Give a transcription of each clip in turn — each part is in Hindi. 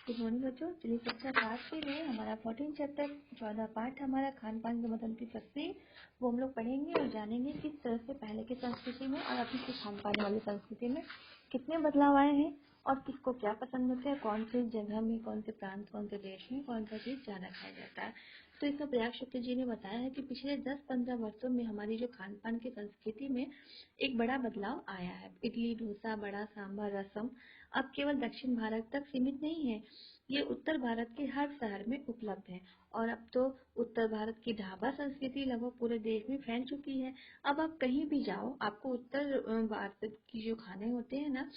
गुड मॉर्निंग बच्चों। चलिए कक्षा 5 के लिए हमारा 14 चैप्टर 14 पार्ट हमारा खान पान के मतलब की तस्वीर वो हम लोग पढ़ेंगे और जानेंगे किस तरह से पहले की संस्कृति में और अभी की खान पान वाली संस्कृति में कितने बदलाव आए हैं और किसको क्या पसंद होता है, कौन सी जगह में, कौन से प्रांत, कौन से देश में कौन सा चीज़ ज़्यादा खाया जाता है। तो इसमें प्रयाग शुक्ल जी ने बताया है कि पिछले 10-15 वर्षों में हमारी जो खान पान की संस्कृति में एक बड़ा बदलाव आया है। इडली, डोसा, बड़ा, सांभर, रसम अब केवल दक्षिण भारत तक सीमित नहीं है, ये उत्तर भारत के हर शहर में उपलब्ध है। और अब तो उत्तर भारत की ढाबा संस्कृति लगभग पूरे देश में फैल चुकी है। अब आप कहीं भी जाओ, आपको उत्तर भारत की जो खाने होते हैं ना,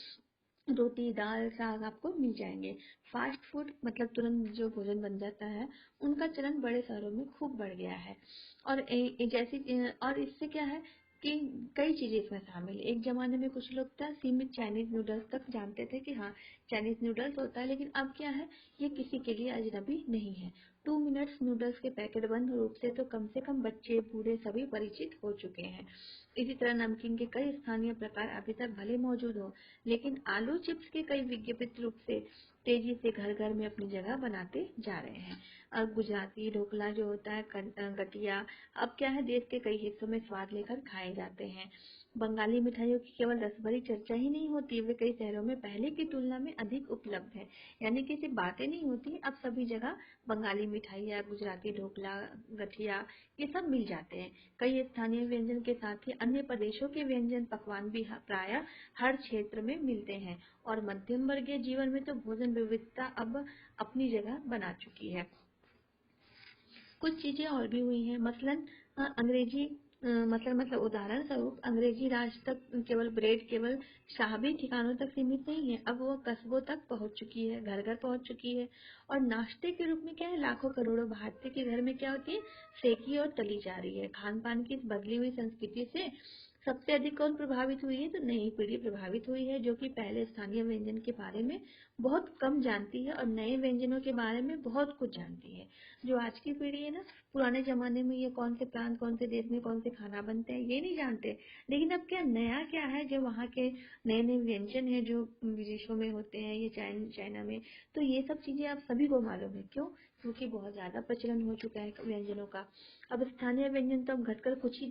रोटी, दाल, साग आपको मिल जाएंगे। फास्ट फूड मतलब तुरंत जो भोजन बन जाता है, उनका चलन बड़े शहरों में खूब बढ़ गया है। और और इससे क्या है कि कई चीजें इसमें शामिल है। एक जमाने में कुछ लोग था सीमित चाइनीज नूडल्स तक जानते थे कि हाँ चाइनीज नूडल्स होता है, लेकिन अब क्या है, ये किसी के लिए अजनबी नहीं है। 2 मिनट्स नूडल्स के पैकेट बंद रूप से कम बच्चे, बूढ़े सभी परिचित हो चुके हैं। इसी तरह नमकीन के कई स्थानीय प्रकार अभी तक भले मौजूद हो, लेकिन आलू चिप्स के कई विज्ञापित रूप से तेजी से घर घर में अपनी जगह बनाते जा रहे हैं। अब गुजराती ढोकला जो होता है, गठिया, अब क्या है देश के कई हिस्सों में स्वाद लेकर खाए जाते हैं। बंगाली मिठाइयों की केवल रसभरी चर्चा ही नहीं होती, वे कई शहरों में पहले की तुलना में अधिक उपलब्ध है। यानी कि सिर्फ बातें नहीं होती, अब सभी जगह बंगाली मिठाइयाँ, गुजराती ढोकला, गठिया ये सब मिल जाते हैं। कई स्थानीय व्यंजन के साथ ही अन्य प्रदेशों के व्यंजन पकवान भी प्रायः हर क्षेत्र में मिलते हैं। और मध्यम वर्गीय जीवन में तो भोजन विविधता अब अपनी जगह बना चुकी है। कुछ चीजें और भी हुई हैं, मसलन अंग्रेजी मतलब उदाहरण स्वरूप अंग्रेजी राज तक केवल ब्रेड केवल शाही ठिकानों तक सीमित नहीं है, अब वो कस्बों तक पहुंच चुकी है, घर घर पहुंच चुकी है। और नाश्ते के रूप में क्या है, लाखों करोड़ों भारतीय के घर में क्या होती है, सेकी और तली जा रही है। खान पान की इस बदली हुई संस्कृति से सबसे अधिक कौन प्रभावित हुई है, तो नई पीढ़ी प्रभावित हुई है, जो कि पहले स्थानीय व्यंजन के बारे में बहुत कम जानती है और नए व्यंजनों के बारे में बहुत कुछ जानती है। जो आज की पीढ़ी है ना, पुराने जमाने में ये कौन से प्रांत, कौन से देश में कौन से खाना बनते हैं ये नहीं जानते, लेकिन अब क्या नया क्या है, जो वहाँ के नए नए व्यंजन है जो विदेशों में होते हैं, ये चाइना में, तो ये सब चीजें आप सभी को मालूम है। क्यों? क्योंकि बहुत ज्यादा प्रचलन हो चुका है व्यंजनों का। अब स्थानीय व्यंजन तो अब घटकर कुछ ही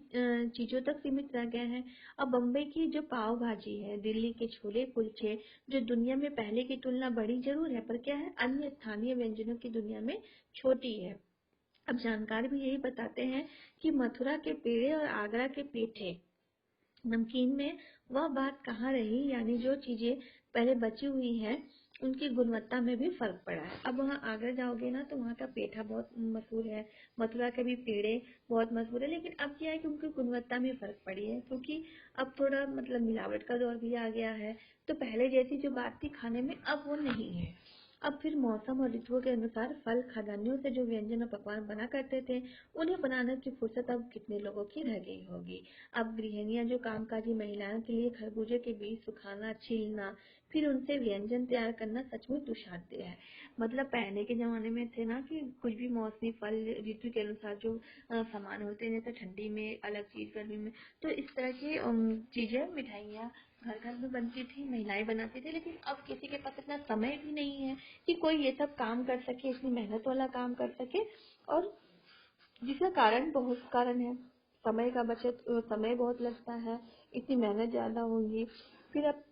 चीजों तक सीमित रह गए हैं। अब बम्बई की जो पाव भाजी है, दिल्ली के छोले कुलचे, जो दुनिया में पहले की तुलना बड़ी जरूर है, पर क्या है, अन्य स्थानीय व्यंजनों की दुनिया में छोटी है। अब जानकार भी यही बताते हैं कि मथुरा के पेड़े और आगरा के पेठे नमकीन में वह बात कहाँ रही, यानी जो चीजें पहले बची हुई हैं उनकी गुणवत्ता में भी फर्क पड़ा है। अब वहाँ आगरा जाओगे ना तो वहाँ का पेठा बहुत मशहूर है, मथुरा के भी पेड़े बहुत मशहूर है, लेकिन अब क्या है कि उनकी गुणवत्ता में फर्क पड़ी है, क्योंकि अब थोड़ा मतलब मिलावट का दौर भी आ गया है। तो पहले जैसी जो बात थी खाने में अब वो नहीं है। अब फिर मौसम और ऋतुओं के अनुसार फल, खाद्यान्नों से जो व्यंजन और पकवान बना करते थे, उन्हें बनाने की फुर्सत अब कितने लोगों की रह गई होगी। अब गृहिणियां जो कामकाजी महिलाओं के लिए खरबूजे के बीज सुखाना, छीलना, फिर उनसे व्यंजन तैयार करना सचमुच दुस्साध्य है। मतलब पहले के जमाने में थे ना कि कुछ भी मौसमी फल ऋतु के अनुसार जो सामान होते हैं, जैसे ठंडी में अलग चीज, गर्मी में, तो इस तरह की चीजें, मिठाइयाँ घर घर में बनती थी, महिलाएं बनाती थी, लेकिन अब किसी के पास इतना समय भी नहीं है कि कोई ये सब काम कर सके, इतनी मेहनत वाला काम कर सके। और जिसका कारण बहुत कारण है, समय का बचत, समय बहुत लगता है, इतनी मेहनत ज्यादा होगी, फिर अब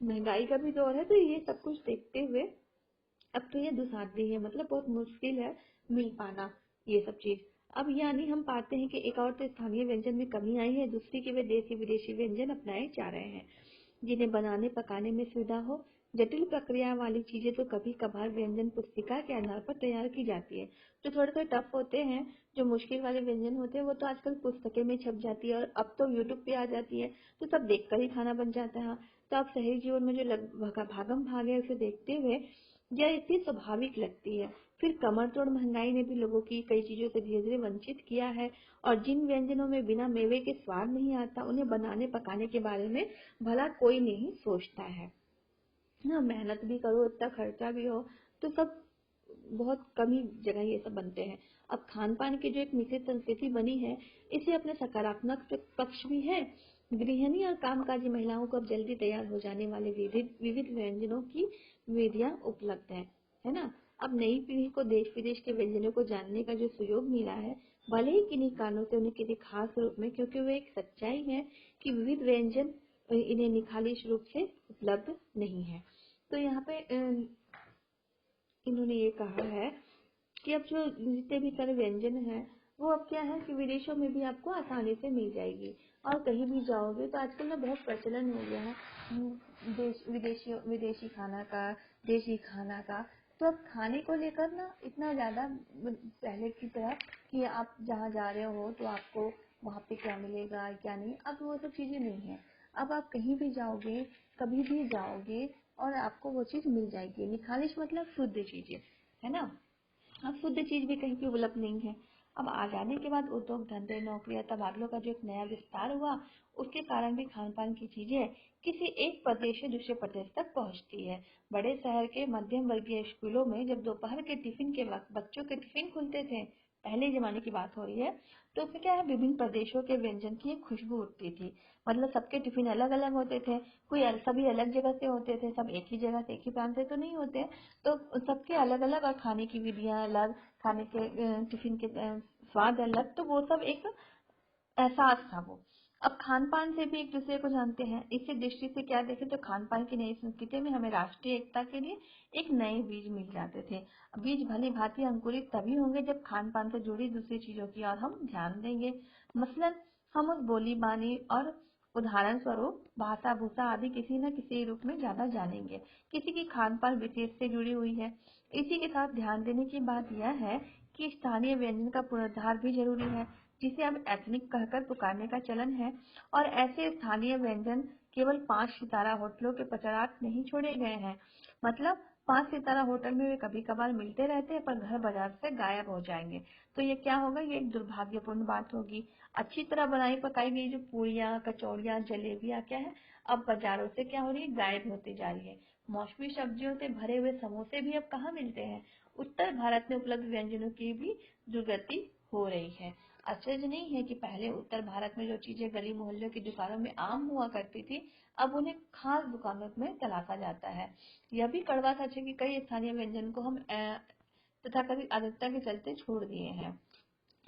महंगाई का भी दौर है, तो ये सब कुछ देखते हुए अब तो ये दुसाध्य है, मतलब बहुत मुश्किल है मिल पाना ये सब चीज। अब यानी हम पाते हैं कि एक और तो स्थानीय व्यंजन में कमी आई है, दूसरी की वे देसी विदेशी व्यंजन अपनाए जा रहे हैं जिन्हें बनाने पकाने में सुविधा हो। जटिल प्रक्रिया वाली चीजें तो कभी कभार व्यंजन पुस्तिका के आधार पर तैयार की जाती है। जो थोड़े थोड़े टफ होते हैं, जो मुश्किल वाले व्यंजन होते हैं, वो तो आजकल पुस्तकें में छप जाती है और अब तो यूट्यूब पे आ जाती है, तो सब देखकर ही खाना बन जाता है। तो अब शहरी जीवन में जो भागम भाग है, उसे देखते हुए यह इतनी स्वाभाविक लगती है। फिर कमर तोड़ महंगाई ने भी लोगों की कई चीजों से धीरे धीरे वंचित किया है, और जिन व्यंजनों में बिना मेवे के स्वाद नहीं आता, उन्हें बनाने पकाने के बारे में भला कोई नहीं सोचता है ना। मेहनत भी करो, इतना खर्चा भी हो, तो सब बहुत कम ही जगह ये सब बनते हैं। अब खान पान की जो एक मिश्रित संस्कृति बनी है, इसे अपने सकारात्मक पक्ष भी है। गृहिणी और कामकाजी महिलाओं को अब जल्दी तैयार हो जाने वाले विविध विविध व्यंजनों की विधियां उपलब्ध हैं। है ना। अब नई पीढ़ी को देश विदेश के व्यंजनों को जानने का जो सुयोग मिला है, भले ही किन्हीं कारणों से उन्हें किसी खास रूप में, क्योंकि वो एक सच्चाई है कि विविध व्यंजन इन्हें निखालिश रूप से उपलब्ध नहीं है। तो यहाँ पे इन्होंने ये कहा है कि अब जो जितने भी सारे व्यंजन हैं वो अब क्या है कि विदेशों में भी आपको आसानी से मिल जाएगी। और कहीं भी जाओगे तो आजकल ना बहुत प्रचलन हो गया है विदेशी खाना का, देसी खाना का। तो अब खाने को लेकर ना इतना ज़्यादा पहले की तरह कि आप जहाँ जा रहे हो तो आपको वहाँ पे क्या मिलेगा क्या नहीं, अब वो सब चीज़ें नहीं है। अब आप कहीं भी जाओगे, कभी भी जाओगे और आपको वो चीज़ मिल जाएगी। निखालिश मतलब शुद्ध चीज़ें, है ना। अब शुद्ध चीज भी कहीं की उपलब्ध नहीं है। अब आजादी के बाद उद्योग धंधे नौकरियां तबादलों का जो एक नया विस्तार हुआ, उसके कारण भी खान पान की चीजें किसी एक प्रदेश से दूसरे प्रदेश तक पहुंचती है। बड़े शहर के मध्यम वर्गीय स्कूलों में जब दोपहर के टिफिन के वक्त बच्चों के टिफिन खुलते थे, पहले जमाने की बात हो रही है, तो उसमें क्या है विभिन्न प्रदेशों के व्यंजन की एक खुशबू उठती थी। मतलब सबके टिफिन अलग अलग होते थे, सभी अलग जगह से होते थे, सब एक ही जगह से एक ही प्रांत से तो नहीं होते, तो सबके अलग अलग और खाने की विधियां अलग, खाने के टिफिन के स्वाद अलग, तो वो सब एक एहसास था वो। अब खान पान से भी एक दूसरे को जानते हैं। इसी दृष्टि से क्या देखें तो खान पान की नई संस्कृति में हमें राष्ट्रीय एकता के लिए एक नए बीज मिल जाते थे। बीज भली भांति अंकुरित तभी होंगे जब खान पान से जुड़ी दूसरी चीजों की और हम ध्यान देंगे। मसलन हम उस बोली बानी और उदाहरण स्वरूप भाषा भूषा आदि किसी न किसी रूप में ज्यादा जानेंगे। किसी की खान पान विशेष से जुड़ी हुई है। इसी के साथ ध्यान देने की बात यह है कि स्थानीय व्यंजन का पुनरुद्धार भी जरूरी है, जिसे अब एथनिक कहकर पुकारने का चलन है। और ऐसे स्थानीय व्यंजन केवल 5 सितारा होटलों के पचराट नहीं छोड़े गए हैं। मतलब 5 सितारा होटल में वे कभी कभार मिलते रहते हैं पर घर बाजार से गायब हो जाएंगे। तो ये क्या होगा, ये एक दुर्भाग्यपूर्ण बात होगी। अच्छी तरह बनाई पकाई गई जो पूरियां कचौड़ियां जलेबियां क्या है, अब बाजारों से क्या हो रही है, गायब होती जा रही है। मौसमी सब्जियों से भरे हुए समोसे भी अब कहाँ मिलते हैं। उत्तर भारत में उपलब्ध व्यंजनों की भी दुर्गति हो रही है। आश्चर्य नहीं है कि पहले उत्तर भारत में जो चीजें गली मोहल्लों की दुकानों में आम हुआ करती थी, अब उन्हें खास दुकानों में तलाशा जाता है। यह भी कड़वा सच है कि कई स्थानीय व्यंजन को हम तथाकथित आधुनिकता के चलते छोड़ दिए हैं,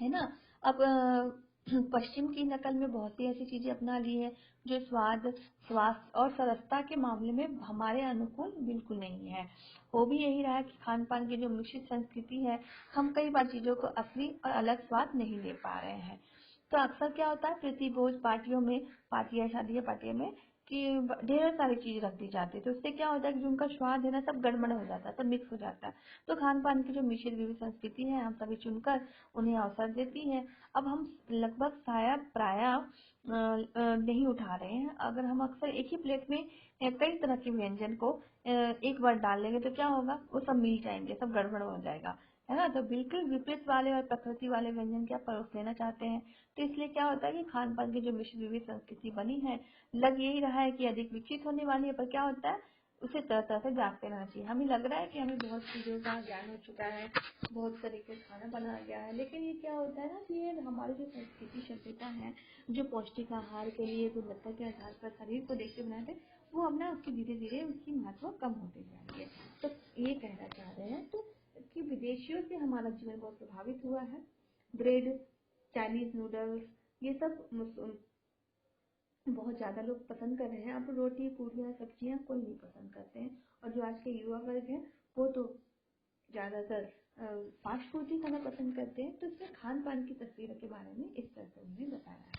है ना। अब पश्चिम की नकल में बहुत सी ऐसी चीजें अपना ली है जो स्वाद, स्वास्थ्य और सरलता के मामले में हमारे अनुकूल बिल्कुल नहीं है। हो भी यही रहा है कि खान पान की जो मिश्रित संस्कृति है, हम कई बार चीजों को असली और अलग स्वाद नहीं ले पा रहे हैं। तो अक्सर क्या होता है प्रीति भोज पार्टियों में, पार्टियां शादी पार्टियों में, कि ढेर सारी चीज रख दी जाती है, तो उससे क्या होता है कि जो उनका स्वाद है ना सब गड़बड़ हो जाता है, सब मिक्स हो जाता है। तो खान पान की जो मिश्रित विविध संस्कृति है हम सभी चुनकर उन्हें अवसर देती है। अब हम लगभग प्राय नहीं उठा रहे हैं। अगर हम अक्सर एक ही प्लेट में कई तरह के व्यंजन को एक बार डाल लेंगे तो क्या होगा, वो सब मिल जाएंगे, सब गड़बड़ हो जाएगा, है ना। तो बिल्कुल विपरीत वाले और प्रकृति वाले व्यंजन क्या परोस लेना चाहते हैं। तो इसलिए क्या होता है कि खान पान की जो मिश्र विविध संस्कृति बनी है, लग यही रहा है कि अधिक विकसित होने वाली है, पर क्या होता है उसे तरह तरह से जागते रहना चाहिए। हमें लग रहा है कि हमें बहुत चीजों का ज्ञान हो चुका है, बहुत तरीके से खाना बनाया गया है, लेकिन ये क्या होता है ना कि ये हमारी जो संस्कृति सभ्यता है, जो पौष्टिक आहार के लिए गुणवत्ता के आधार पर शरीर को देखते बनाए थे, वो अब ना उसकी धीरे धीरे उसकी महत्व कम होती जा रही है। तो ये कहना चाह रहे हैं तो कि विदेशियों से हमारा जीवन बहुत प्रभावित हुआ है। ब्रेड, चाइनीज नूडल्स, ये सब बहुत ज्यादा लोग पसंद कर रहे हैं। अब रोटी पूरियां सब्जियां कोई नहीं पसंद करते हैं। और जो आज के युवा वर्ग है वो तो ज्यादातर फास्ट फूड ही खाना पसंद करते हैं। तो इसमें खान पान की तस्वीरों के बारे में इस तरह से उन्हें बताया है।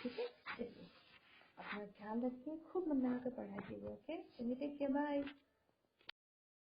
ठीक है, चलिए अपना ख्याल रखिए, खूब मन लगा कर पढ़ाई कीजिए। ओके, चलिए टेक केयर, बाय।